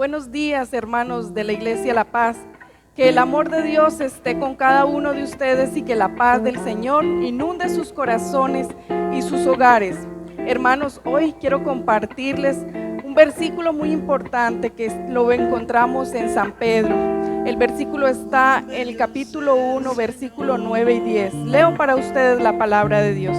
Buenos días, hermanos de la Iglesia La Paz. Que el amor de Dios esté con cada uno de ustedes y que la paz del Señor inunde sus corazones y sus hogares. Hermanos, hoy quiero compartirles un versículo muy importante que lo encontramos en San Pedro. El versículo está en el capítulo 1, versículo 9 y 10. Leo para ustedes la palabra de Dios.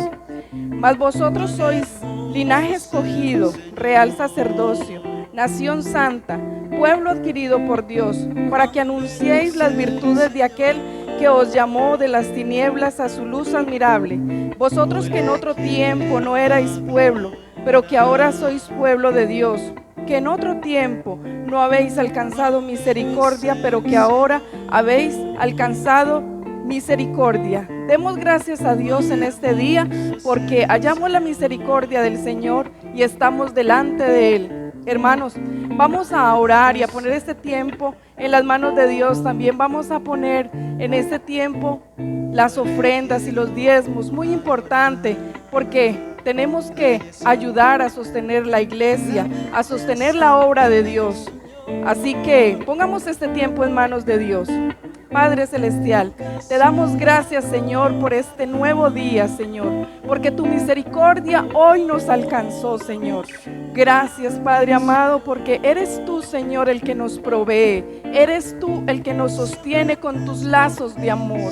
Mas vosotros sois linaje escogido, real sacerdocio, nación santa, pueblo adquirido por Dios, para que anunciéis las virtudes de aquel que os llamó de las tinieblas a su luz admirable. Vosotros que en otro tiempo no erais pueblo, pero que ahora sois pueblo de Dios, que en otro tiempo no habéis alcanzado misericordia, pero que ahora habéis alcanzado misericordia. Demos gracias a Dios en este día porque hallamos la misericordia del Señor y estamos delante de Él. Hermanos, vamos a orar y a poner este tiempo en las manos de Dios. También vamos a poner en este tiempo las ofrendas y los diezmos, muy importante, porque tenemos que ayudar a sostener la iglesia, a sostener la obra de Dios. Así que pongamos este tiempo en manos de Dios. Padre Celestial, te damos gracias, Señor, por este nuevo día, Señor, porque tu misericordia hoy nos alcanzó, Señor. Gracias, Padre amado, porque eres tú, Señor, el que nos provee, eres tú el que nos sostiene con tus lazos de amor.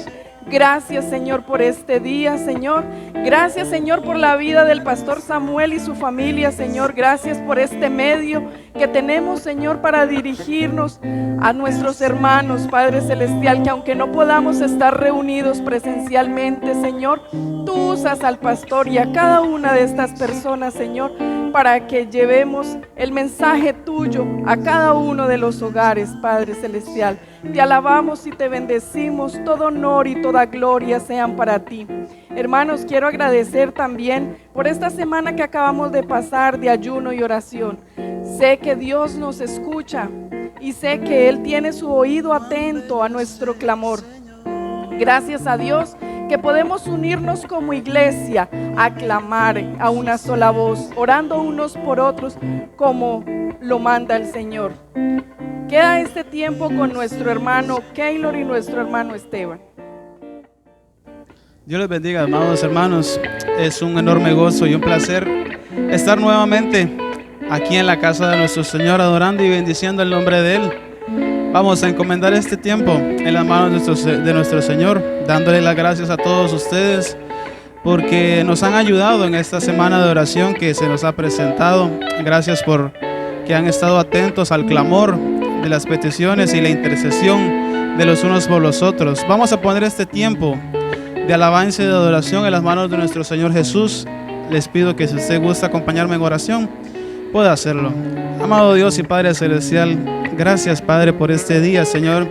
Gracias, Señor, por este día, Señor. Gracias, Señor, por la vida del pastor Samuel y su familia, Señor. Gracias por este medio que tenemos, Señor, para dirigirnos a nuestros hermanos, Padre Celestial, que aunque no podamos estar reunidos presencialmente, Señor, tú usas al pastor y a cada una de estas personas, Señor, para que llevemos el mensaje tuyo a cada uno de los hogares, Padre Celestial. Te alabamos y te bendecimos, todo honor y toda gloria sean para ti. Hermanos, quiero agradecer también por esta semana que acabamos de pasar de ayuno y oración. Sé que Dios nos escucha y sé que Él tiene su oído atento a nuestro clamor. Gracias a Dios que podemos unirnos como iglesia a clamar a una sola voz, orando unos por otros como lo manda el Señor. Queda este tiempo con nuestro hermano Keylor y nuestro hermano Esteban. Dios les bendiga, amados hermanos. Es un enorme gozo y un placer estar nuevamente aquí en la casa de nuestro Señor, adorando y bendiciendo el nombre de Él. Vamos a encomendar este tiempo en las manos de nuestro Señor, dándole las gracias a todos ustedes porque nos han ayudado en esta semana de oración que se nos ha presentado. Gracias por que han estado atentos al clamor de las peticiones y la intercesión de los unos por los otros. Vamos a poner este tiempo de alabanza y de adoración en las manos de nuestro Señor Jesús. Les pido que si usted gusta acompañarme en oración, pueda hacerlo. Amado Dios y Padre Celestial, gracias, Padre, por este día, Señor.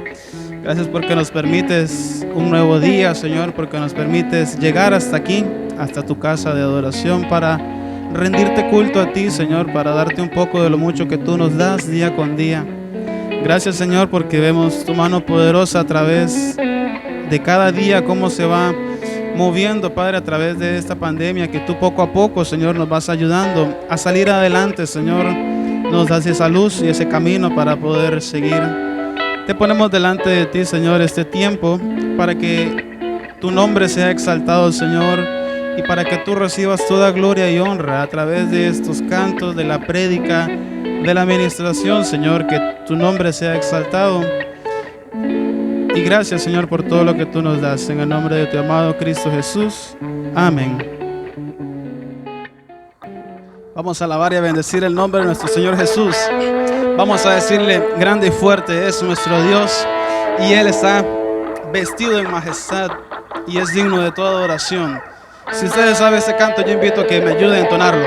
Gracias porque nos permites un nuevo día, Señor, porque nos permites llegar hasta aquí, hasta tu casa de adoración, para rendirte culto a ti, Señor, para darte un poco de lo mucho que tú nos das día con día. Gracias, Señor, porque vemos tu mano poderosa a través de cada día, cómo se va moviendo, Padre, a través de esta pandemia, que tú poco a poco, Señor, nos vas ayudando a salir adelante, Señor. Nos das esa luz y ese camino para poder seguir. Te ponemos delante de ti, Señor, este tiempo para que tu nombre sea exaltado, Señor, y para que tú recibas toda gloria y honra a través de estos cantos, de la prédica, de la administración, Señor, que tu nombre sea exaltado. Y gracias, Señor, por todo lo que tú nos das. En el nombre de tu amado Cristo Jesús. Amén. Vamos a alabar y a bendecir el nombre de nuestro Señor Jesús. Vamos a decirle: grande y fuerte es nuestro Dios, y Él está vestido en majestad y es digno de toda adoración. Si ustedes saben este canto, yo invito a que me ayuden a entonarlo.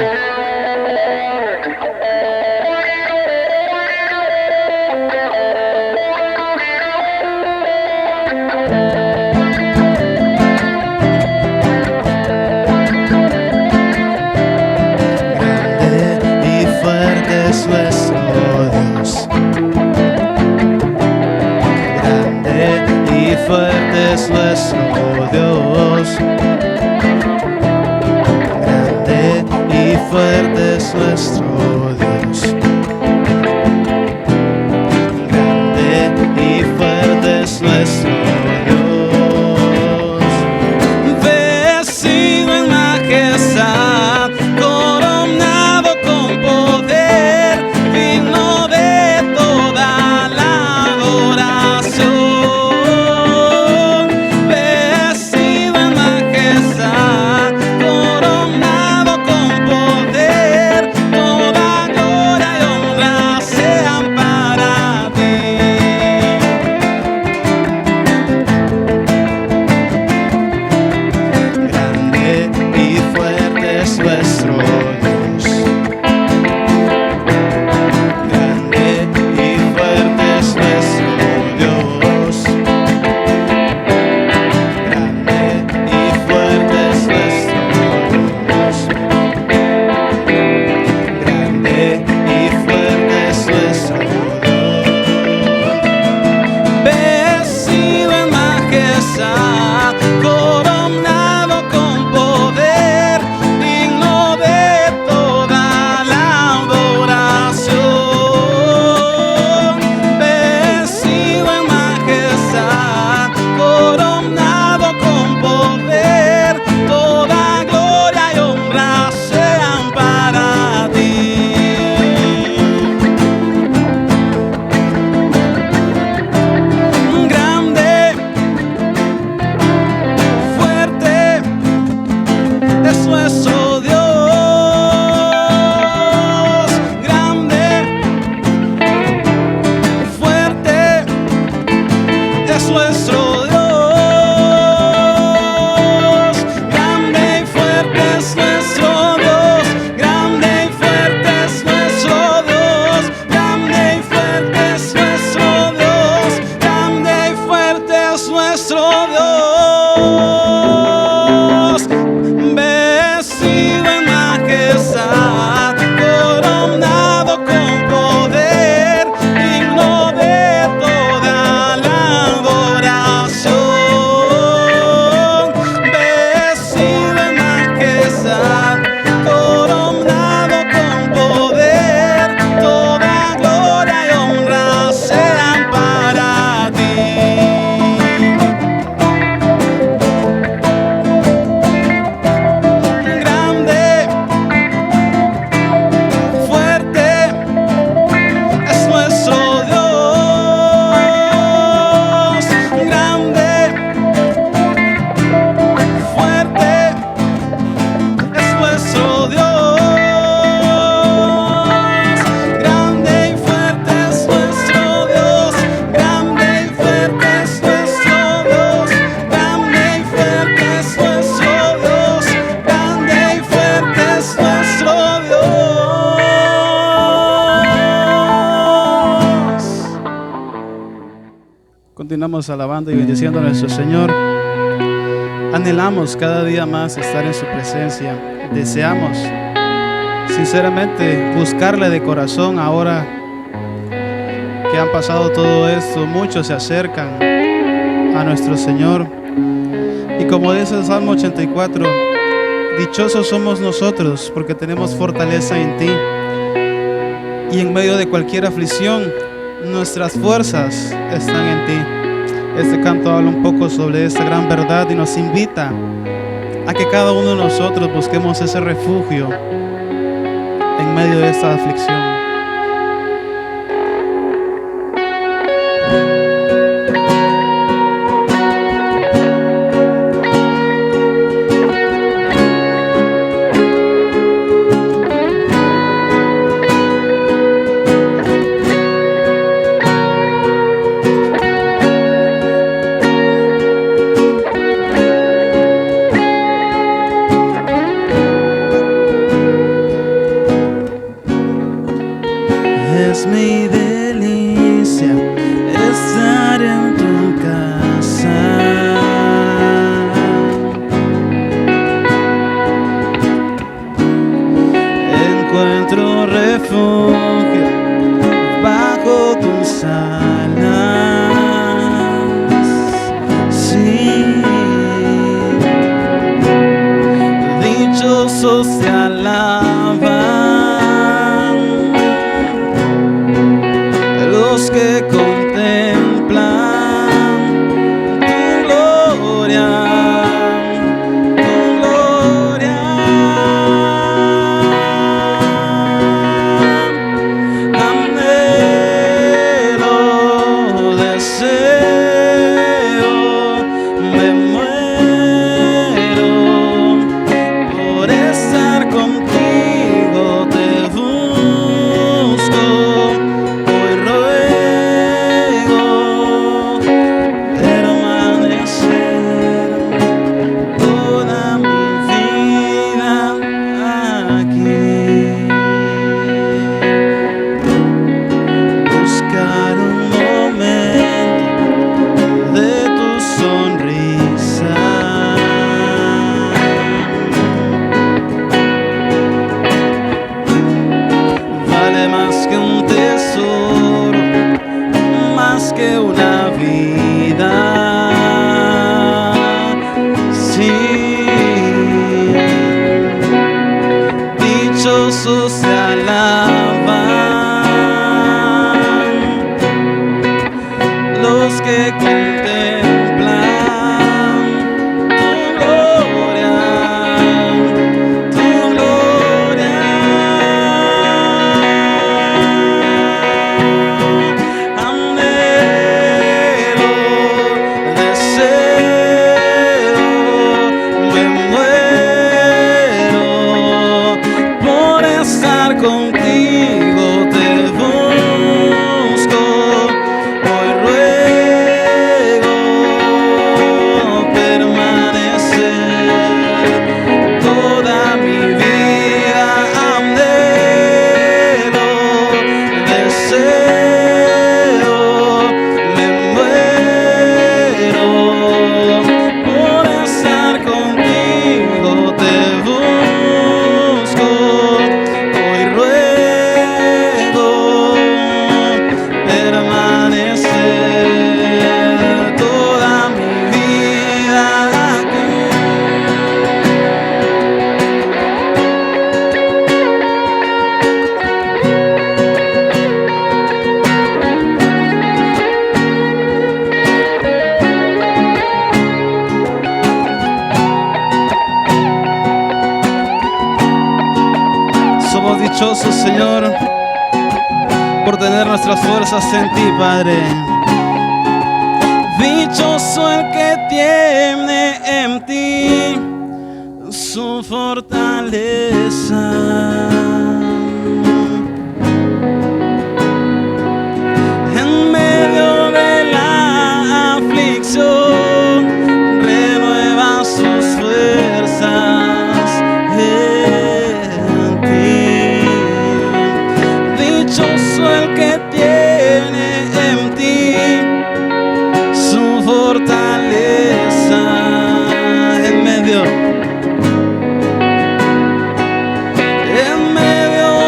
Fuerte es nuestro Dios, grande y fuerte es nuestro Dios. fuerte es nuestro Dios. Grande y fuerte es nuestro Dios. Grande y fuerte es nuestro Dios. Grande y fuerte es nuestro Dios. Vestido en majestad, coronado con poder, digno de toda la adoración. Vestido en majestad, coronado con poder, toda gloria y honra sean para ti. Grande, fuerte es nuestro Dios. Grande, fuerte es nuestro Dios. Grande y fuerte es nuestro Dios. Grande y fuerte es nuestro Dios. Grande y fuerte es nuestro Dios. Grande y fuerte es nuestro Dios. Vestido en majestad, coronado con poder, digno de toda la adoración. Vestido en majestad, coronado con poder, toda gloria y honra sean para ti. Grande, fuerte es nuestro Dios. Grande, fuerte es nuestro Dios. Grande y fuerte es nuestro Dios. Grande y fuerte es nuestro Dios. Grande y fuerte es nuestro Dios. Grande y fuerte es nuestro Dios. Continuamos alabando y bendiciendo a nuestro Señor. Anhelamos cada día más estar en su presencia. Deseamos sinceramente buscarle de corazón. Ahora que han pasado todo esto, muchos se acercan a nuestro Señor. Y como dice el Salmo 84, dichosos somos nosotros porque tenemos fortaleza en ti. Y en medio de cualquier aflicción, nuestras fuerzas están en ti. Este canto habla un poco sobre esta gran verdad y nos invita a que cada uno de nosotros busquemos ese refugio en medio de esta aflicción. Es mi delicia estar en tu casa. Encuentro refugio bajo tus alas. Sí, dichosos te alaban los que contemplan tu gloria, tu gloria. Anhelo, deseo, me muero por estar contigo, te busco. Hoy ruego dichosos, Señor, por tener nuestras fuerzas en ti, Padre. Dichoso el que tiene en ti su fortaleza. En medio de la aflicción renueva sus fuerzas en ti. Dichoso el que tiene en ti su fortaleza. En medio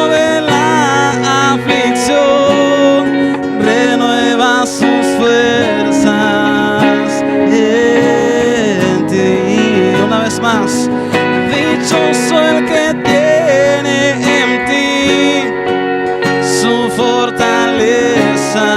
de la aflicción renueva sus fuerzas en ti. Una vez más, dichoso el que tiene en ti su fortaleza.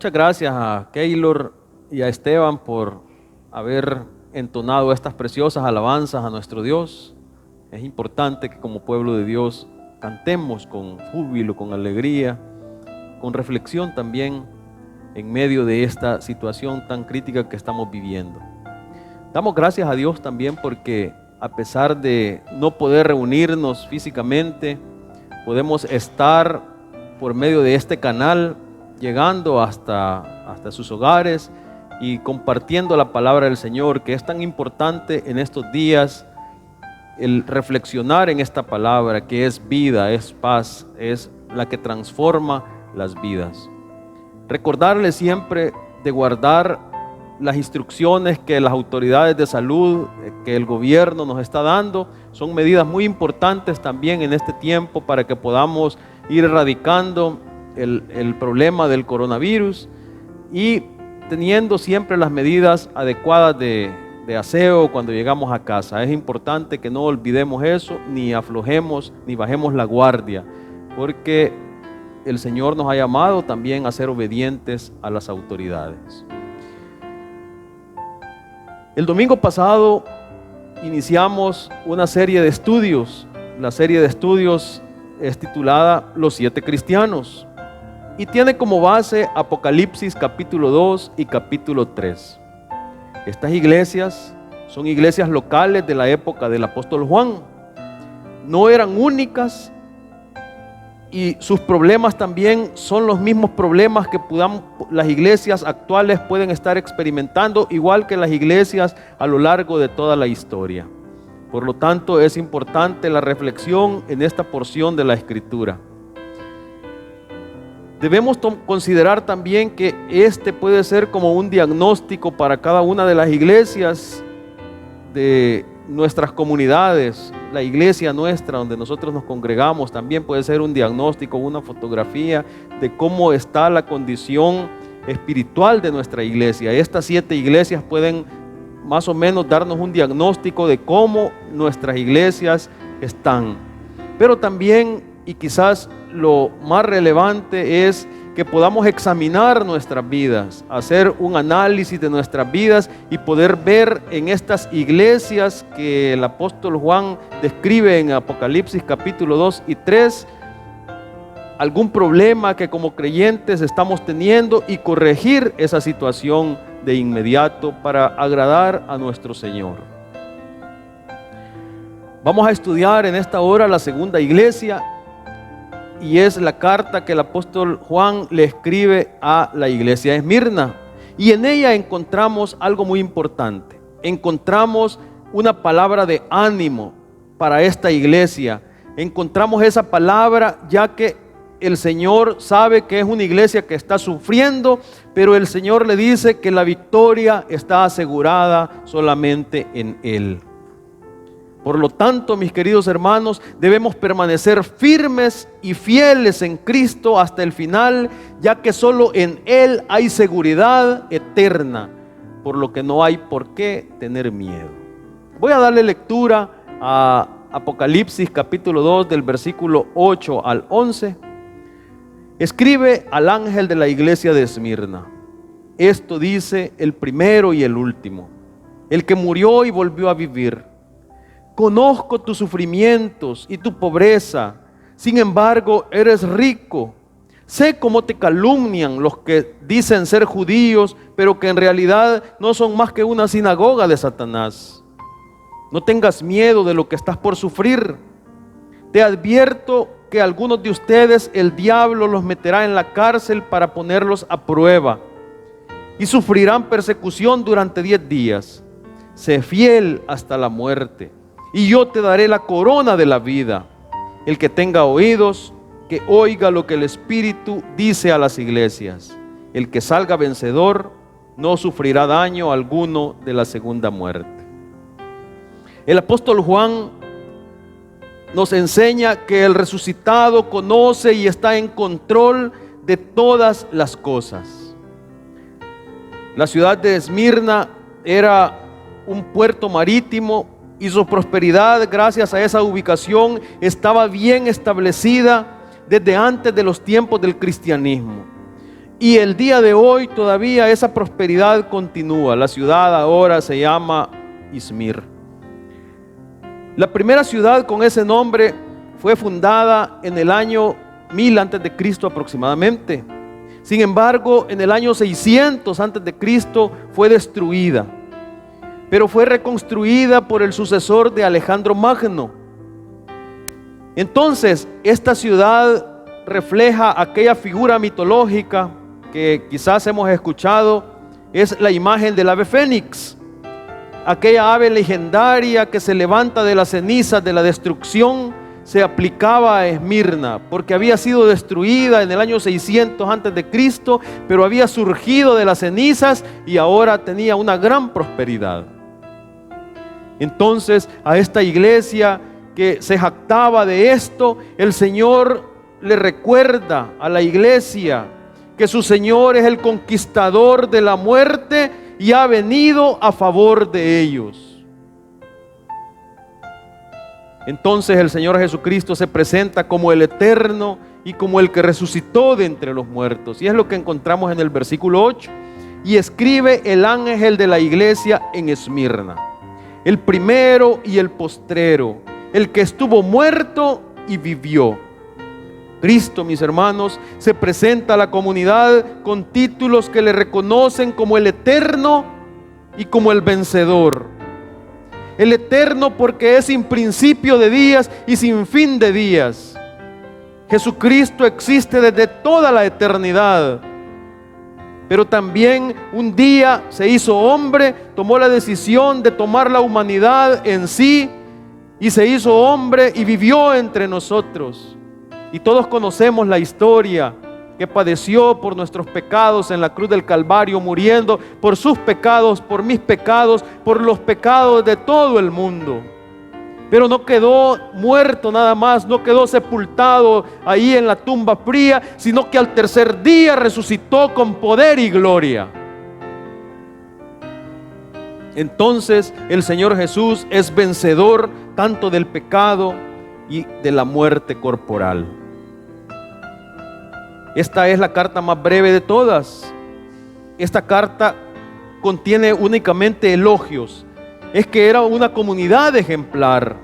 Muchas gracias a Keylor y a Esteban por haber entonado estas preciosas alabanzas a nuestro Dios. Es importante que como pueblo de Dios cantemos con júbilo, con alegría, con reflexión también en medio de esta situación tan crítica que estamos viviendo. Damos gracias a Dios también porque a pesar de no poder reunirnos físicamente, podemos estar por medio de este canal llegando hasta sus hogares y compartiendo la palabra del Señor, que es tan importante en estos días, el reflexionar en esta palabra que es vida, es paz, es la que transforma las vidas. Recordarles siempre de guardar las instrucciones que las autoridades de salud, que el gobierno nos está dando, son medidas muy importantes también en este tiempo para que podamos ir erradicando el problema del coronavirus y teniendo siempre las medidas adecuadas de aseo cuando llegamos a casa. Es importante que no olvidemos eso, ni aflojemos, ni bajemos la guardia, porque el Señor nos ha llamado también a ser obedientes a las autoridades. El domingo pasado iniciamos una serie de estudios. La serie de estudios es titulada Los 7 Cristianos y tiene como base Apocalipsis capítulo 2 y capítulo 3. Estas iglesias son iglesias locales de la época del apóstol Juan. No eran únicas y sus problemas también son los mismos problemas que las iglesias actuales pueden estar experimentando, igual que las iglesias a lo largo de toda la historia. Por lo tanto, es importante la reflexión en esta porción de la Escritura. Debemos considerar también que este puede ser como un diagnóstico para cada una de las iglesias de nuestras comunidades, la iglesia nuestra, donde nosotros nos congregamos, también puede ser un diagnóstico, una fotografía de cómo está la condición espiritual de nuestra iglesia. Estas 7 iglesias pueden más o menos darnos un diagnóstico de cómo nuestras iglesias están. Pero también, y quizás lo más relevante, es que podamos examinar nuestras vidas, hacer un análisis de nuestras vidas y poder ver en estas iglesias que el apóstol Juan describe en Apocalipsis capítulo 2 y 3, algún problema que como creyentes estamos teniendo y corregir esa situación de inmediato para agradar a nuestro Señor. Vamos a estudiar en esta hora la segunda iglesia, y es la carta que el apóstol Juan le escribe a la iglesia de Esmirna. Y en ella encontramos algo muy importante. Encontramos una palabra de ánimo para esta iglesia. Encontramos esa palabra ya que el Señor sabe que es una iglesia que está sufriendo, pero el Señor le dice que la victoria está asegurada solamente en Él. Por lo tanto, mis queridos hermanos, debemos permanecer firmes y fieles en Cristo hasta el final, ya que solo en Él hay seguridad eterna, por lo que no hay por qué tener miedo. Voy a darle lectura a Apocalipsis capítulo 2 del versículo 8 al 11. Escribe al ángel de la iglesia de Esmirna: esto dice el primero y el último, el que murió y volvió a vivir. Conozco tus sufrimientos y tu pobreza, sin embargo eres rico. Sé cómo te calumnian los que dicen ser judíos, pero que en realidad no son más que una sinagoga de Satanás. No tengas miedo de lo que estás por sufrir. Te advierto que algunos de ustedes el diablo los meterá en la cárcel para ponerlos a prueba, y sufrirán persecución durante 10 días. Sé fiel hasta la muerte, y yo te daré la corona de la vida. El que tenga oídos, que oiga lo que el Espíritu dice a las iglesias. El que salga vencedor no sufrirá daño alguno de la segunda muerte. El apóstol Juan nos enseña que el resucitado conoce y está en control de todas las cosas. La ciudad de Esmirna era un puerto marítimo, y su prosperidad, gracias a esa ubicación, estaba bien establecida desde antes de los tiempos del cristianismo. Y el día de hoy todavía esa prosperidad continúa. La ciudad ahora se llama Izmir. La primera ciudad con ese nombre fue fundada en el año 1000 antes de Cristo aproximadamente. Sin embargo, en el año 600 antes de Cristo fue destruida, pero fue reconstruida por el sucesor de Alejandro Magno. Entonces, esta ciudad refleja aquella figura mitológica que quizás hemos escuchado, es la imagen del ave fénix, aquella ave legendaria que se levanta de las cenizas de la destrucción. Se aplicaba a Esmirna porque había sido destruida en el año 600 antes de Cristo, pero había surgido de las cenizas y ahora tenía una gran prosperidad. Entonces, a esta iglesia que se jactaba de esto, el Señor le recuerda a la iglesia que su Señor es el conquistador de la muerte y ha venido a favor de ellos. Entonces el Señor Jesucristo se presenta como el eterno y como el que resucitó de entre los muertos. Y es lo que encontramos en el versículo 8. Y escribe el ángel de la iglesia en Esmirna: el primero y el postrero, el que estuvo muerto y vivió. Cristo, mis hermanos, se presenta a la comunidad con títulos que le reconocen como el eterno y como el vencedor. El eterno porque es sin principio de días y sin fin de días. Jesucristo existe desde toda la eternidad. Pero también un día se hizo hombre, tomó la decisión de tomar la humanidad en sí y se hizo hombre y vivió entre nosotros. Y todos conocemos la historia que padeció por nuestros pecados en la cruz del Calvario, muriendo por sus pecados, por mis pecados, por los pecados de todo el mundo. Pero no quedó muerto nada más, no quedó sepultado ahí en la tumba fría, sino que al tercer día resucitó con poder y gloria. Entonces el Señor Jesús es vencedor tanto del pecado y de la muerte corporal. Esta es la carta más breve de todas. Esta carta contiene únicamente elogios. Es que era una comunidad ejemplar.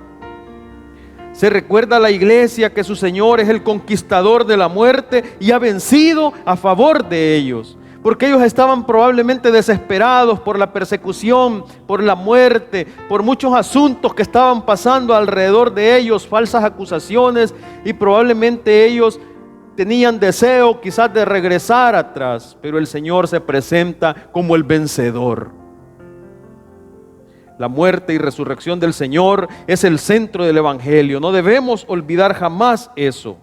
Se recuerda a la iglesia que su Señor es el conquistador de la muerte y ha vencido a favor de ellos. Porque ellos estaban probablemente desesperados por la persecución, por la muerte, por muchos asuntos que estaban pasando alrededor de ellos, falsas acusaciones, y probablemente ellos tenían deseo quizás de regresar atrás, pero el Señor se presenta como el vencedor. La muerte y resurrección del Señor es el centro del Evangelio. No debemos olvidar jamás eso.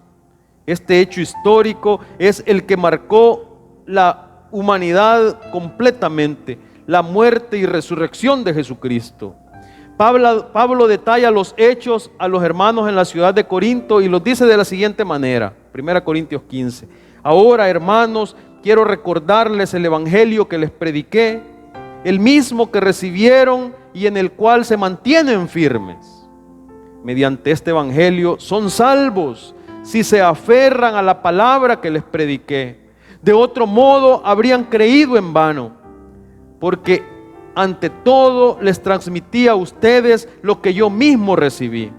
Este hecho histórico es el que marcó la humanidad completamente, la muerte y resurrección de Jesucristo. Pablo detalla los hechos a los hermanos en la ciudad de Corinto y los dice de la siguiente manera, 1 Corintios 15. Ahora, hermanos, quiero recordarles el evangelio que les prediqué, el mismo que recibieron y en el cual se mantienen firmes. Mediante este evangelio son salvos si se aferran a la palabra que les prediqué. De otro modo habrían creído en vano, porque ante todo les transmití a ustedes lo que yo mismo recibí.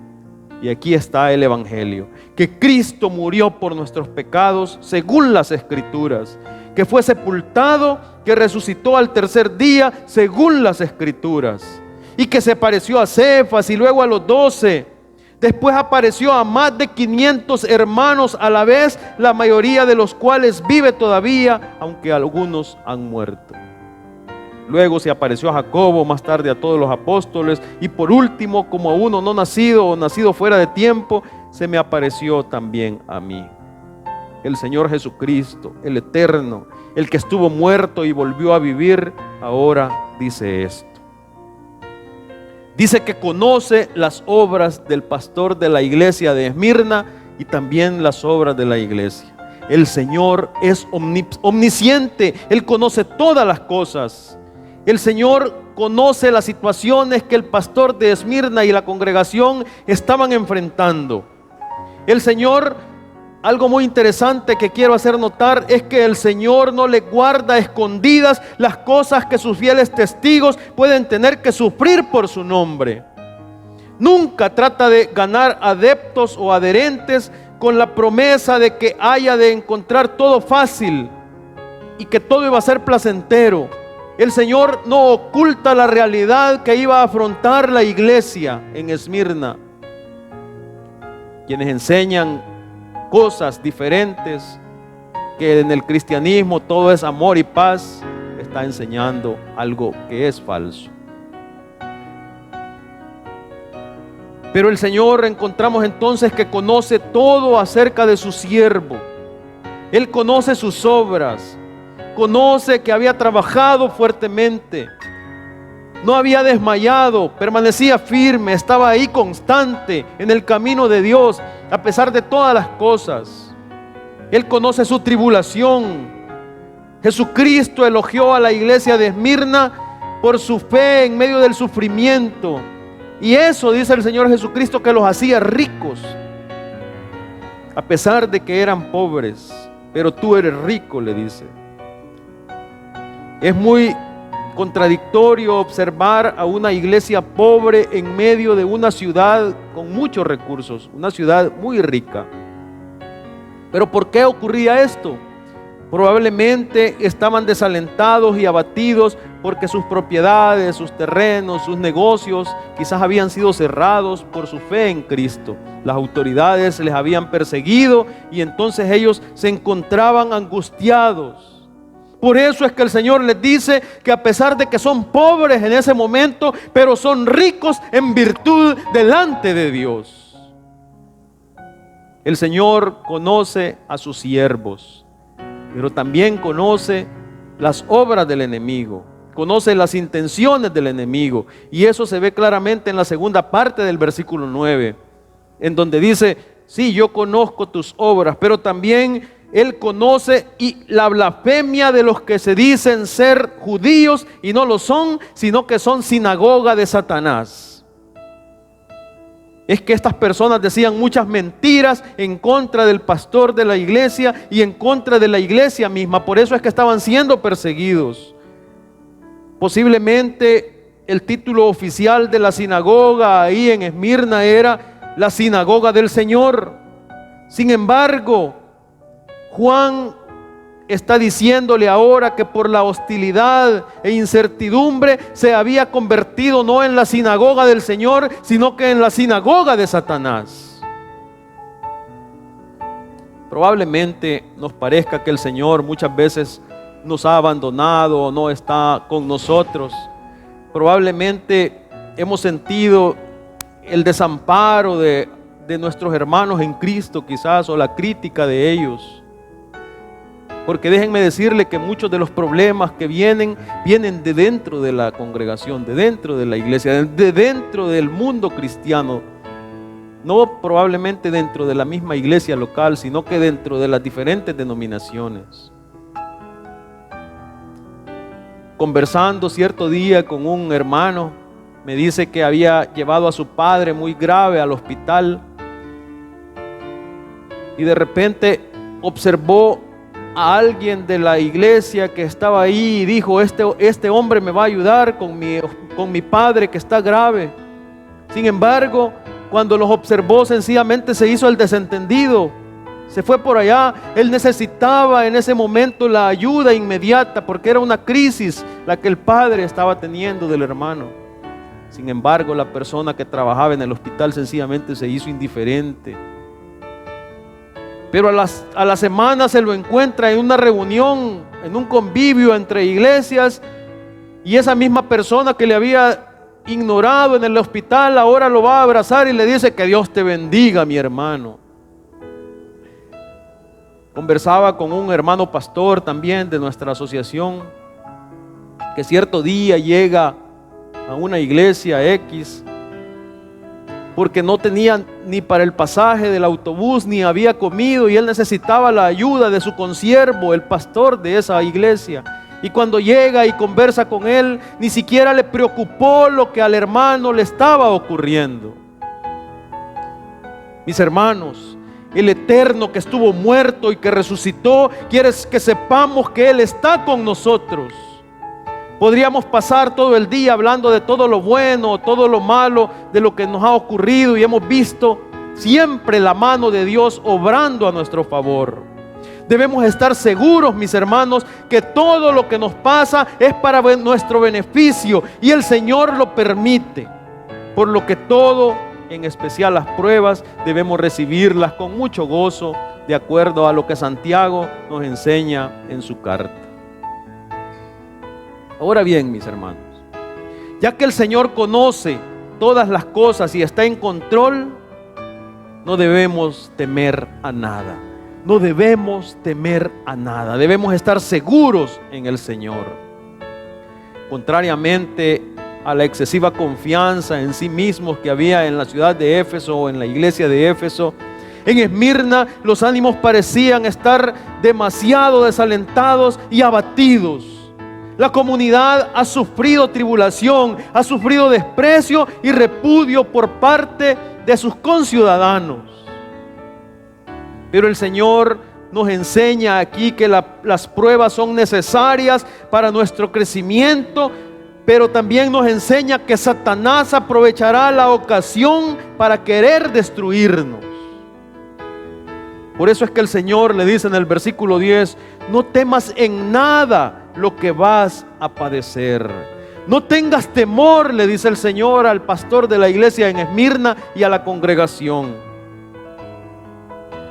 Y aquí está el evangelio: que Cristo murió por nuestros pecados según las Escrituras, que fue sepultado, que resucitó al tercer día según las Escrituras, y que se apareció a Cefas y luego a los 12. Después apareció a más de 500 hermanos a la vez, la mayoría de los cuales vive todavía, aunque algunos han muerto. Luego se apareció a Jacobo, más tarde a todos los apóstoles, y por último, como a uno no nacido o nacido fuera de tiempo, se me apareció también a mí. El Señor Jesucristo, el Eterno, el que estuvo muerto y volvió a vivir, ahora dice esto. Dice que conoce las obras del pastor de la iglesia de Esmirna y también las obras de la iglesia. El Señor es omnisciente, Él conoce todas las cosas. El Señor conoce las situaciones que el pastor de Esmirna y la congregación estaban enfrentando. El Señor, algo muy interesante que quiero hacer notar, es que el Señor no le guarda escondidas las cosas que sus fieles testigos pueden tener que sufrir por su nombre. Nunca trata de ganar adeptos o adherentes con la promesa de que haya de encontrar todo fácil y que todo iba a ser placentero. El Señor no oculta la realidad que iba a afrontar la iglesia en Esmirna. Quienes enseñan cosas diferentes, que en el cristianismo todo es amor y paz, está enseñando algo que es falso. Pero el Señor, encontramos entonces que conoce todo acerca de su siervo. Él conoce sus obras, conoce que había trabajado fuertemente, no había desmayado, permanecía firme, estaba ahí constante en el camino de Dios a pesar de todas las cosas. Él conoce su tribulación. Jesucristo elogió a la iglesia de Esmirna por su fe en medio del sufrimiento, y eso, dice el Señor Jesucristo, que los hacía ricos a pesar de que eran pobres. Pero tú eres rico, le dice. Es muy contradictorio observar a una iglesia pobre en medio de una ciudad con muchos recursos, una ciudad muy rica. Pero ¿por qué ocurría esto? Probablemente estaban desalentados y abatidos porque sus propiedades, sus terrenos, sus negocios quizás habían sido cerrados por su fe en Cristo. Las autoridades les habían perseguido y entonces ellos se encontraban angustiados. Por eso es que el Señor les dice que a pesar de que son pobres en ese momento, pero son ricos en virtud delante de Dios. El Señor conoce a sus siervos, pero también conoce las obras del enemigo, conoce las intenciones del enemigo. Y eso se ve claramente en la segunda parte del versículo 9, en donde dice, sí, yo conozco tus obras, pero también Él conoce y la blasfemia de los que se dicen ser judíos y no lo son, sino que son sinagoga de Satanás. Es que estas personas decían muchas mentiras en contra del pastor de la iglesia y en contra de la iglesia misma. Por eso es que estaban siendo perseguidos. Posiblemente el título oficial de la sinagoga ahí en Esmirna era la sinagoga del Señor. Sin embargo, Juan está diciéndole ahora que por la hostilidad e incertidumbre se había convertido no en la sinagoga del Señor, sino que en la sinagoga de Satanás. Probablemente nos parezca que el Señor muchas veces nos ha abandonado o no está con nosotros. Probablemente hemos sentido el desamparo de nuestros hermanos en Cristo quizás, o la crítica de ellos. Porque déjenme decirle que muchos de los problemas que vienen de dentro de la congregación, de dentro de la iglesia, de dentro del mundo cristiano. No probablemente dentro de la misma iglesia local, sino que dentro de las diferentes denominaciones. Conversando cierto día con un hermano, me dice que había llevado a su padre muy grave al hospital y de repente observó a alguien de la iglesia que estaba ahí y dijo, este hombre me va a ayudar con mi padre que está grave. Sin embargo, cuando los observó, sencillamente se hizo el desentendido, se fue por allá. Él necesitaba en ese momento la ayuda inmediata, porque era una crisis la que el padre estaba teniendo del hermano. Sin embargo, la persona que trabajaba en el hospital sencillamente se hizo indiferente. Pero a la semana se lo encuentra en una reunión, en un convivio entre iglesias, y esa misma persona que le había ignorado en el hospital ahora lo va a abrazar y le dice, que Dios te bendiga, mi hermano. Conversaba con un hermano pastor también de nuestra asociación, que cierto día llega a una iglesia X, porque no tenía ni para el pasaje del autobús, ni había comido, y él necesitaba la ayuda de su consiervo, el pastor de esa iglesia. Y cuando llega y conversa con él, ni siquiera le preocupó lo que al hermano le estaba ocurriendo. Mis hermanos, el Eterno que estuvo muerto y que resucitó, quiere que sepamos que Él está con nosotros. Podríamos pasar todo el día hablando de todo lo bueno, todo lo malo, de lo que nos ha ocurrido, y hemos visto siempre la mano de Dios obrando a nuestro favor. Debemos estar seguros, mis hermanos, que todo lo que nos pasa es para nuestro beneficio y el Señor lo permite. Por lo que todo, en especial las pruebas, debemos recibirlas con mucho gozo, de acuerdo a lo que Santiago nos enseña en su carta. Ahora bien, mis hermanos, ya que el Señor conoce todas las cosas y está en control, no debemos temer a nada. No debemos temer a nada. Debemos estar seguros en el Señor. Contrariamente a la excesiva confianza en sí mismos que había en la ciudad de Éfeso o en la iglesia de Éfeso, en Esmirna los ánimos parecían estar demasiado desalentados y abatidos. La comunidad ha sufrido tribulación, ha sufrido desprecio y repudio por parte de sus conciudadanos. Pero el Señor nos enseña aquí que las pruebas son necesarias para nuestro crecimiento, pero también nos enseña que Satanás aprovechará la ocasión para querer destruirnos. Por eso es que el Señor le dice en el versículo 10, no temas en nada lo que vas a padecer. No tengas temor, le dice el Señor al pastor de la iglesia en Esmirna y a la congregación.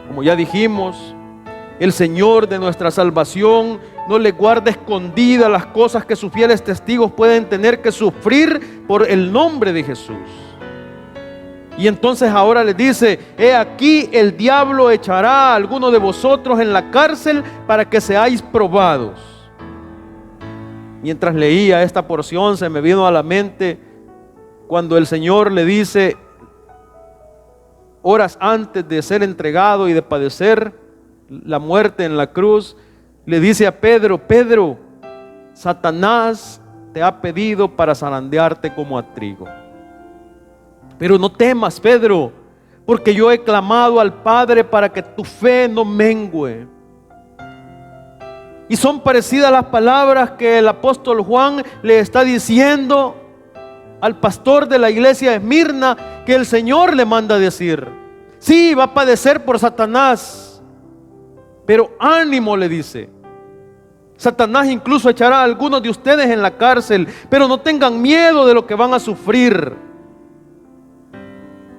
Como ya dijimos, el Señor de nuestra salvación no le guarda escondidas las cosas que sus fieles testigos pueden tener que sufrir por el nombre de Jesús. Y entonces ahora les dice, he aquí el diablo echará a alguno de vosotros en la cárcel para que seáis probados. Mientras leía esta porción se me vino a la mente cuando el Señor le dice, horas antes de ser entregado y de padecer la muerte en la cruz, le dice a Pedro, Pedro, Satanás te ha pedido para zarandearte como a trigo. Pero no temas, Pedro, porque yo he clamado al Padre para que tu fe no mengüe. Y son parecidas las palabras que el apóstol Juan le está diciendo al pastor de la iglesia de Esmirna, que el Señor le manda decir. Sí, va a padecer por Satanás, pero ánimo, le dice. Satanás incluso echará a algunos de ustedes en la cárcel, pero no tengan miedo de lo que van a sufrir.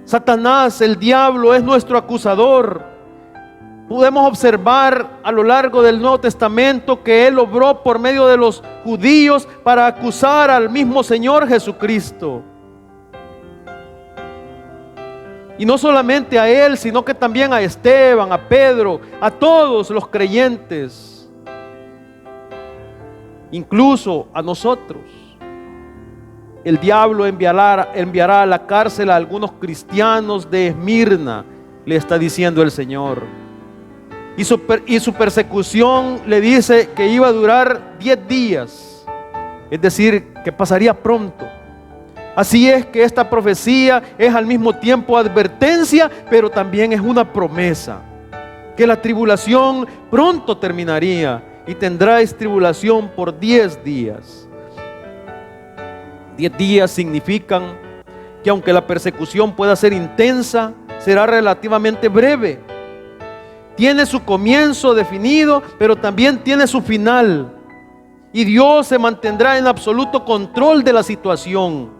Satanás, el diablo, es nuestro acusador. Podemos observar a lo largo del Nuevo Testamento que él obró por medio de los judíos para acusar al mismo Señor Jesucristo. Y no solamente a él, sino que también a Esteban, a Pedro, a todos los creyentes, incluso a nosotros. El diablo enviará a la cárcel a algunos cristianos de Esmirna, le está diciendo el Señor. Y su persecución, le dice que iba a durar 10 días, es decir, que pasaría pronto. Así es que esta profecía es al mismo tiempo advertencia, pero también es una promesa, que la tribulación pronto terminaría y tendráis tribulación por 10 días. 10 días significan que aunque la persecución pueda ser intensa, será relativamente breve. Tiene su comienzo definido, pero también tiene su final. Y Dios se mantendrá en absoluto control de la situación,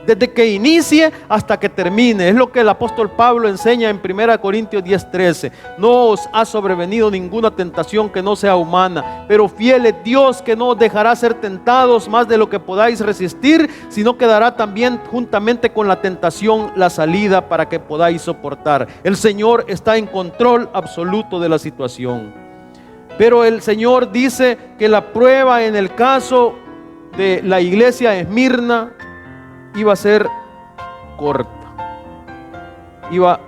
desde que inicie hasta que termine. Es lo que el apóstol Pablo enseña en 1 Corintios 10:13. No os ha sobrevenido ninguna tentación que no sea humana, pero fiel es Dios, que no os dejará ser tentados más de lo que podáis resistir, sino que dará también juntamente con la tentación la salida para que podáis soportar. El Señor está en control absoluto de la situación. Pero el Señor dice que la prueba en el caso de la iglesia de Esmirna iba a ser corta, iba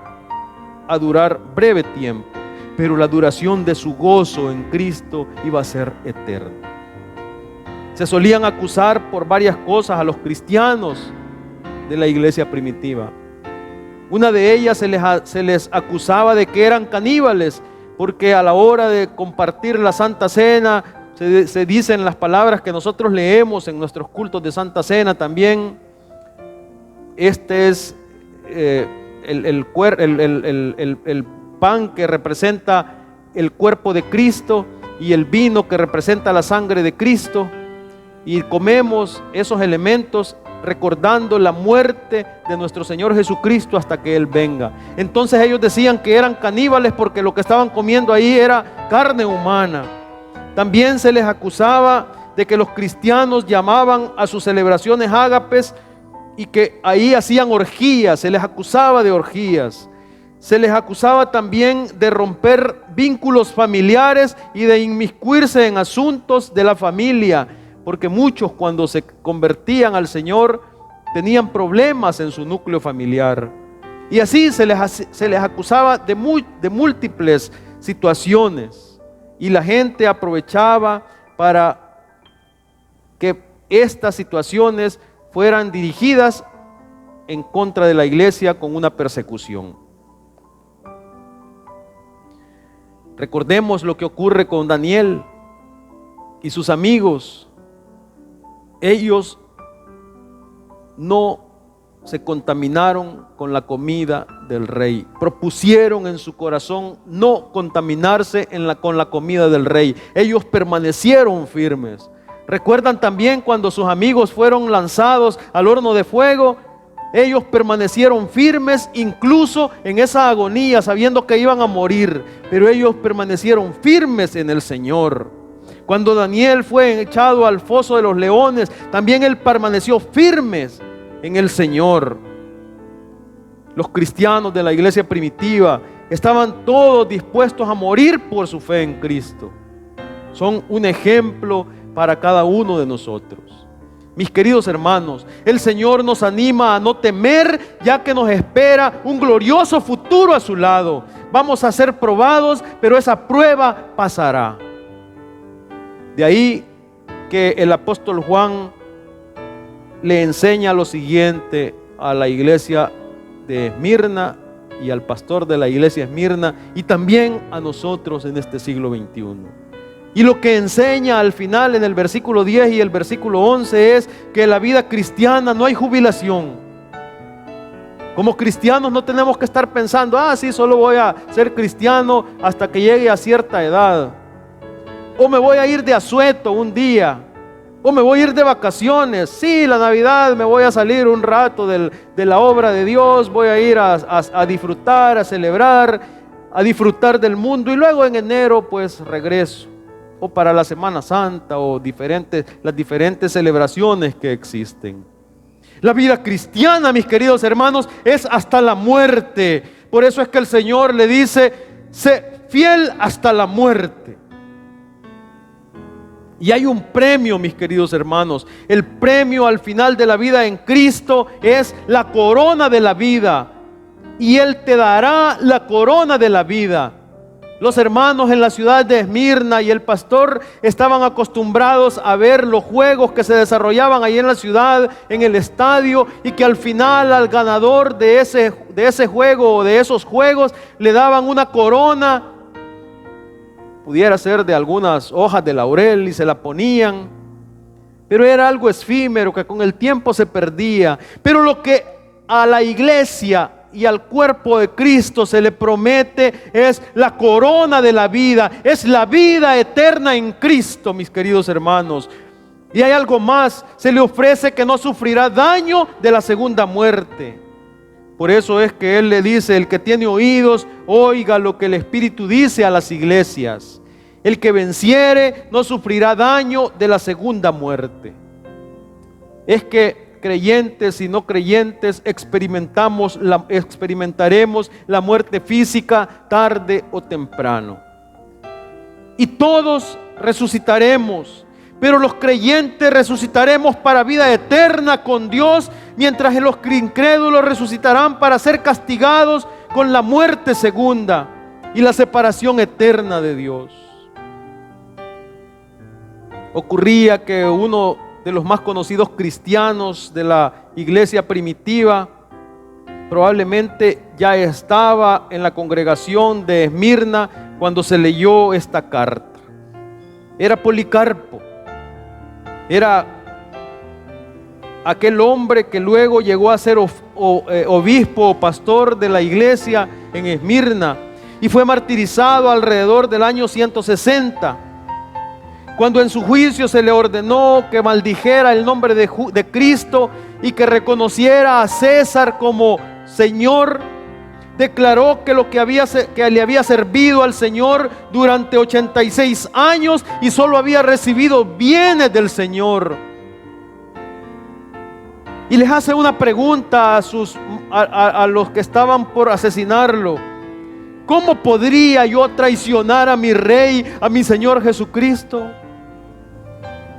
a durar breve tiempo, pero la duración de su gozo en Cristo iba a ser eterna. Se solían acusar por varias cosas a los cristianos de la iglesia primitiva. Una de ellas se les acusaba de que eran caníbales, porque a la hora de compartir la Santa Cena se dicen las palabras que nosotros leemos en nuestros cultos de Santa Cena también. Este es el pan que representa el cuerpo de Cristo y el vino que representa la sangre de Cristo, y comemos esos elementos recordando la muerte de nuestro Señor Jesucristo hasta que Él venga. Entonces ellos decían que eran caníbales porque lo que estaban comiendo ahí era carne humana. También se les acusaba de que los cristianos llamaban a sus celebraciones ágapes y que ahí hacían orgías. Se les acusaba de orgías. Se les acusaba también de romper vínculos familiares y de inmiscuirse en asuntos de la familia, porque muchos, cuando se convertían al Señor, tenían problemas en su núcleo familiar. Y así se les acusaba de múltiples situaciones, y la gente aprovechaba para que estas situaciones fueran dirigidas en contra de la iglesia con una persecución. Recordemos lo que ocurre con Daniel y sus amigos. Ellos no se contaminaron con la comida del rey. Propusieron en su corazón no contaminarse con la comida del rey. Ellos permanecieron firmes. ¿Recuerdan también cuando sus amigos fueron lanzados al horno de fuego? Ellos permanecieron firmes incluso en esa agonía, sabiendo que iban a morir, pero ellos permanecieron firmes en el Señor. Cuando Daniel fue echado al foso de los leones, también él permaneció firmes en el Señor. Los cristianos de la iglesia primitiva estaban todos dispuestos a morir por su fe en Cristo. son un ejemplo para cada uno de nosotros. Mis queridos hermanos, el Señor nos anima a no temer, ya que nos espera un glorioso futuro a su lado. Vamos a ser probados, pero esa prueba pasará. De ahí que el apóstol Juan le enseña lo siguiente a la iglesia de Esmirna y al pastor de la iglesia de Esmirna y también a nosotros en este siglo XXI. Y lo que enseña al final en el versículo 10 y el versículo 11 es que en la vida cristiana no hay jubilación. Como cristianos no tenemos que estar pensando, sí, solo voy a ser cristiano hasta que llegue a cierta edad. O me voy a ir de asueto un día. O me voy a ir de vacaciones. Sí, la Navidad me voy a salir un rato de la obra de Dios. Voy a ir a disfrutar, a celebrar, a disfrutar del mundo. Y luego en enero pues regreso. O para la Semana Santa o las diferentes celebraciones que existen. La vida cristiana, mis queridos hermanos, es hasta la muerte. Por eso es que el Señor le dice, sé fiel hasta la muerte. Y hay un premio, mis queridos hermanos. El premio al final de la vida en Cristo es la corona de la vida. Y Él te dará la corona de la vida. Los hermanos en la ciudad de Esmirna y el pastor estaban acostumbrados a ver los juegos que se desarrollaban ahí en la ciudad, en el estadio, y que al final al ganador de ese juego o de esos juegos le daban una corona, pudiera ser de algunas hojas de laurel, y se la ponían, pero era algo efímero que con el tiempo se perdía. Pero lo que a la iglesia y al cuerpo de Cristo se le promete es la corona de la vida, es la vida eterna en Cristo, mis queridos hermanos. Y hay algo más, se le ofrece que no sufrirá daño de la segunda muerte. Por eso es que Él le dice, el que tiene oídos, oiga lo que el Espíritu dice a las iglesias. El que venciere no sufrirá daño de la segunda muerte. Es que creyentes y no creyentes experimentaremos la muerte física tarde o temprano. Y todos resucitaremos, pero los creyentes resucitaremos para vida eterna con Dios, mientras los incrédulos resucitarán para ser castigados con la muerte segunda y la separación eterna de Dios. Ocurría que uno de los más conocidos cristianos de la iglesia primitiva probablemente ya estaba en la congregación de Esmirna cuando se leyó esta carta. Era Policarpo. Era aquel hombre que luego llegó a ser obispo o pastor de la iglesia en Esmirna y fue martirizado alrededor del año 160. Cuando en su juicio se le ordenó que maldijera el nombre de Cristo y que reconociera a César como Señor, declaró que que le había servido al Señor durante 86 años y solo había recibido bienes del Señor. Y les hace una pregunta a los que estaban por asesinarlo: ¿cómo podría yo traicionar a mi Rey, a mi Señor Jesucristo?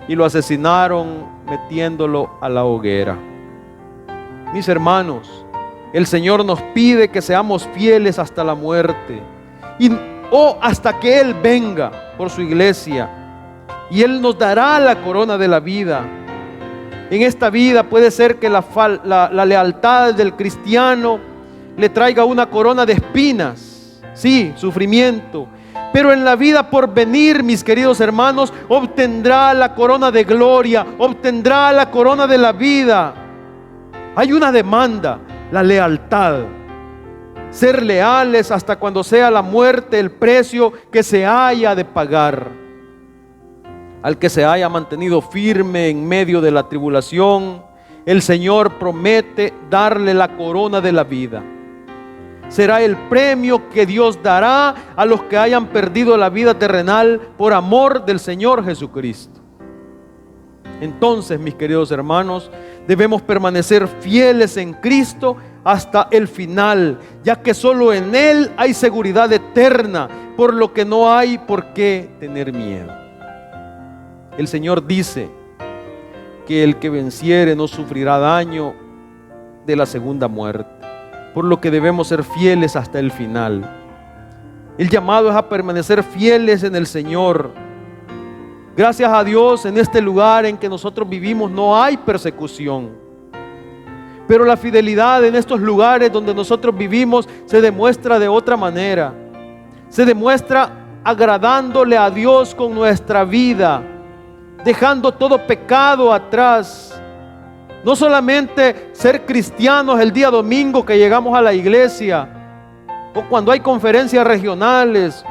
Y lo asesinaron metiéndolo a la hoguera. Mis hermanos, el Señor nos pide que seamos fieles hasta la muerte o hasta que Él venga por su iglesia, y Él nos dará la corona de la vida. En esta vida puede ser que la lealtad del cristiano le traiga una corona de espinas, sí, sufrimiento. Pero en la vida por venir, mis queridos hermanos, obtendrá la corona de gloria, obtendrá la corona de la vida. Hay una demanda, la lealtad. Ser leales hasta cuando sea la muerte el precio que se haya de pagar. Al que se haya mantenido firme en medio de la tribulación, el Señor promete darle la corona de la vida. Será el premio que Dios dará a los que hayan perdido la vida terrenal por amor del Señor Jesucristo. Entonces, mis queridos hermanos, debemos permanecer fieles en Cristo hasta el final, ya que solo en Él hay seguridad eterna, por lo que no hay por qué tener miedo. El Señor dice que el que venciere no sufrirá daño de la segunda muerte, por lo que debemos ser fieles hasta el final. El llamado es a permanecer fieles en el Señor. Gracias a Dios, en este lugar en que nosotros vivimos no hay persecución. Pero la fidelidad en estos lugares donde nosotros vivimos se demuestra de otra manera. Se demuestra agradándole a Dios con nuestra vida, dejando todo pecado atrás. No solamente ser cristianos el día domingo que llegamos a la iglesia, o cuando hay conferencias regionales,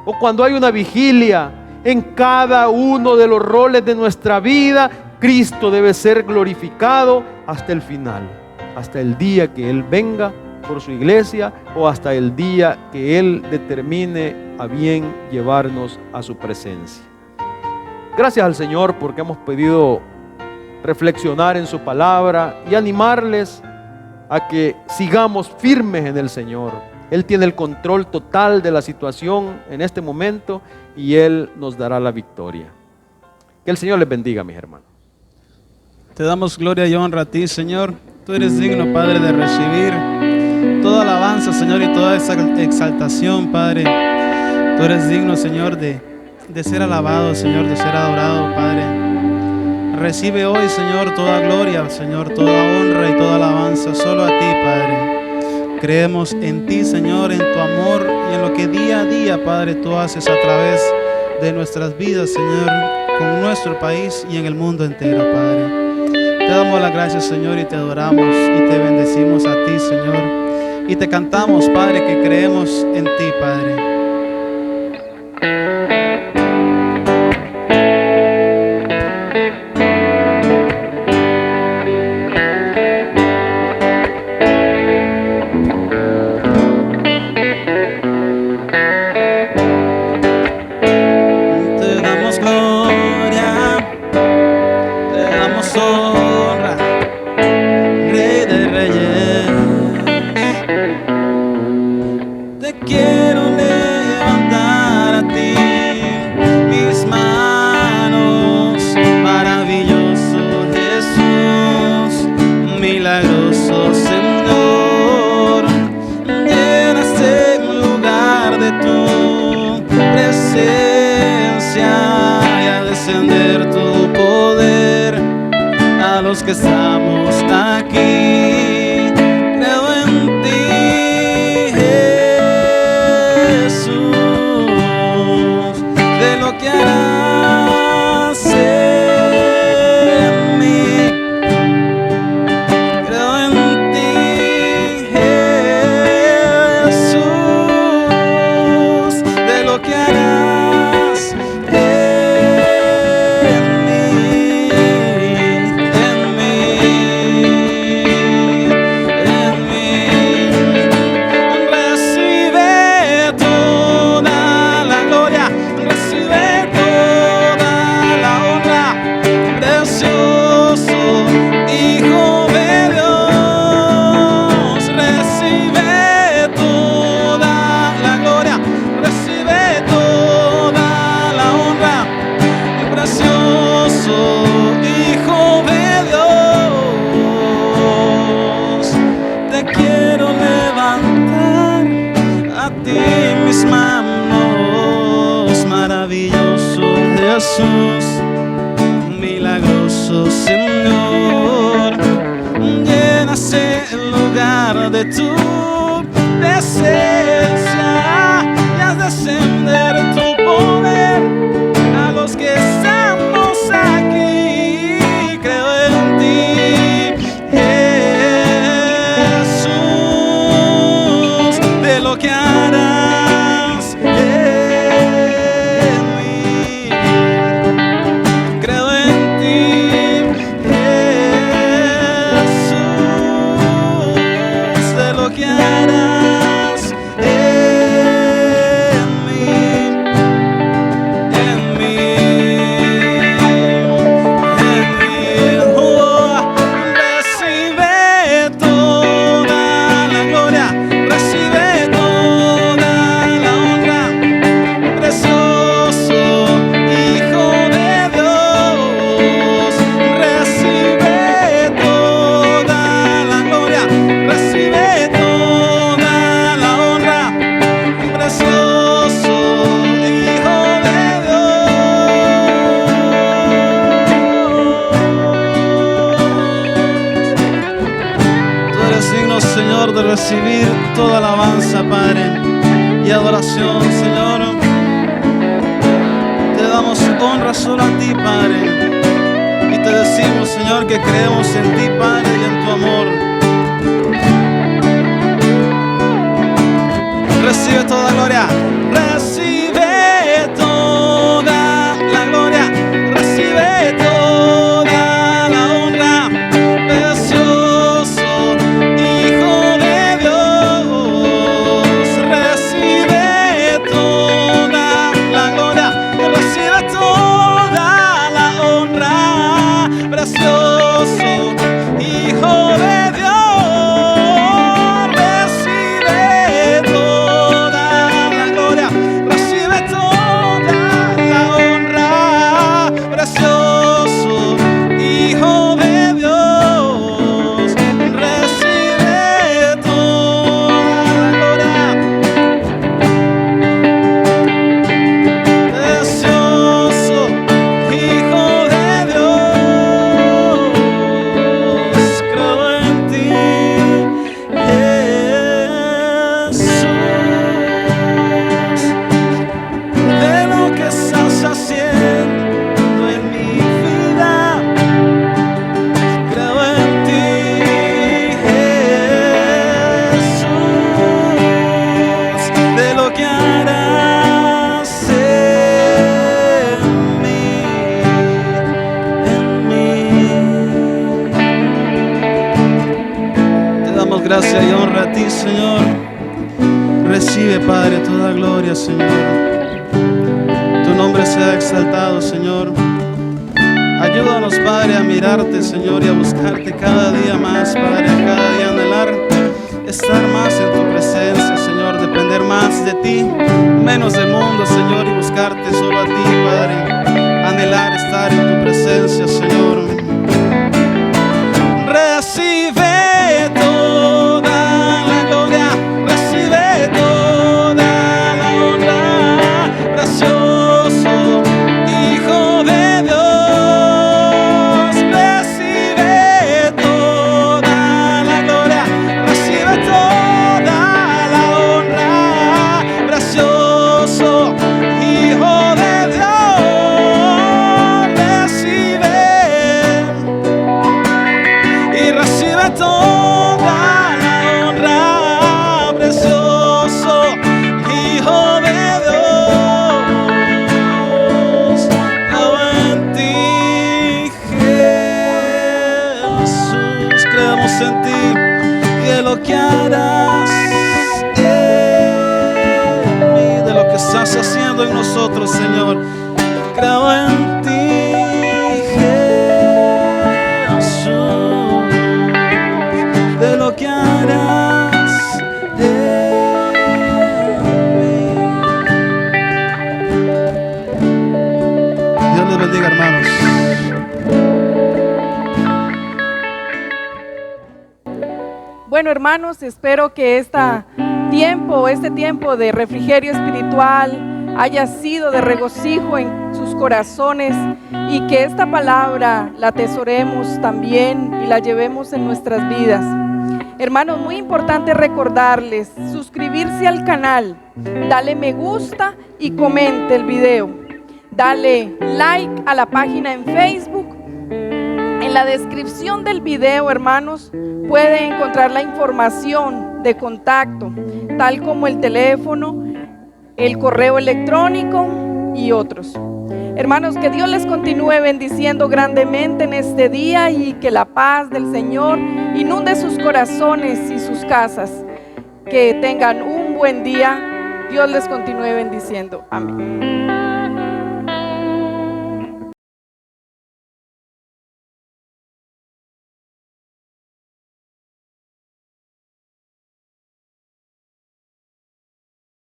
o cuando hay una vigilia. En cada uno de los roles de nuestra vida, Cristo debe ser glorificado hasta el final, hasta el día que Él venga por su iglesia, o hasta el día que Él determine a bien llevarnos a su presencia. Gracias al Señor porque hemos podido reflexionar en su palabra y animarles a que sigamos firmes en el Señor. Él tiene el control total de la situación en este momento y Él nos dará la victoria. Que el Señor les bendiga, mis hermanos. Te damos gloria y honra a ti, Señor. Tú eres digno, Padre, de recibir toda alabanza, Señor, y toda esa exaltación, Padre. Tú eres digno, Señor, de ser alabado, Señor, de ser adorado, Padre. Recibe hoy, Señor, toda gloria, Señor, toda honra y toda alabanza solo a ti, Padre. Creemos en ti, Señor, en tu amor y en lo que día a día, Padre, tú haces a través de nuestras vidas, Señor, con nuestro país y en el mundo entero, Padre. Te damos las gracias, Señor, y te adoramos y te bendecimos a ti, Señor. Y te cantamos, Padre, que creemos en ti, Padre. Que estamos aquí, creo en ti, Jesús, de lo que harás en mí. Creo en ti, Jesús, de lo que harás Jesús, milagroso Señor, llenas el lugar de tu presencia y haz descender tu poder a los que estamos aquí. Creo en ti, Jesús, de lo que harás en mí. Creo en ti, Jesús, de lo que recibir toda alabanza, Padre, y adoración, Señor. Te damos honra solo a ti, Padre, y te decimos, Señor, que creemos en ti, Padre, y en tu amor. Recibe toda gloria, recibe toda la gloria, recibe toda la honra, precioso Hijo de Dios. Recibe toda la gloria, recibe toda la honra, precioso Hijo de Dios. Gracias y honra a ti, Señor. Recibe, Padre, toda gloria, Señor. Tu nombre sea exaltado, Señor. Ayúdanos, Padre, a mirarte, Señor, y a buscarte cada día más, Padre, cada día anhelar estar más en tu presencia, Señor, depender más de ti, menos del mundo, Señor, y buscarte solo a ti, Padre. Anhelar estar en tu presencia, Señor. Recibe toda la gloria, recibe toda la honra, precioso Hijo de Dios. Recibe toda la gloria, recibe toda la honra, precioso Hijo de Dios. Recibe y recibe toda la honra, precioso Hijo de Dios. Creo en ti, Jesús, creemos en ti y de lo que harás en mí, de lo que estás haciendo en nosotros, Señor. Creo en ti, de lo que harás en mí. Dios les bendiga, hermanos. Bueno, hermanos, espero que este tiempo de refrigerio espiritual haya sido de regocijo en sus corazones y que esta palabra la atesoremos también y la llevemos en nuestras vidas. Hermanos, muy importante recordarles suscribirse al canal, dale me gusta y comente el video, dale like a la página en Facebook. En la descripción del video, hermanos, puede encontrar la información de contacto, tal como el teléfono, el correo electrónico y otros. Hermanos, que Dios les continúe bendiciendo grandemente en este día y que la paz del Señor inunde sus corazones y sus casas. Que tengan un buen día. Dios les continúe bendiciendo. Amén.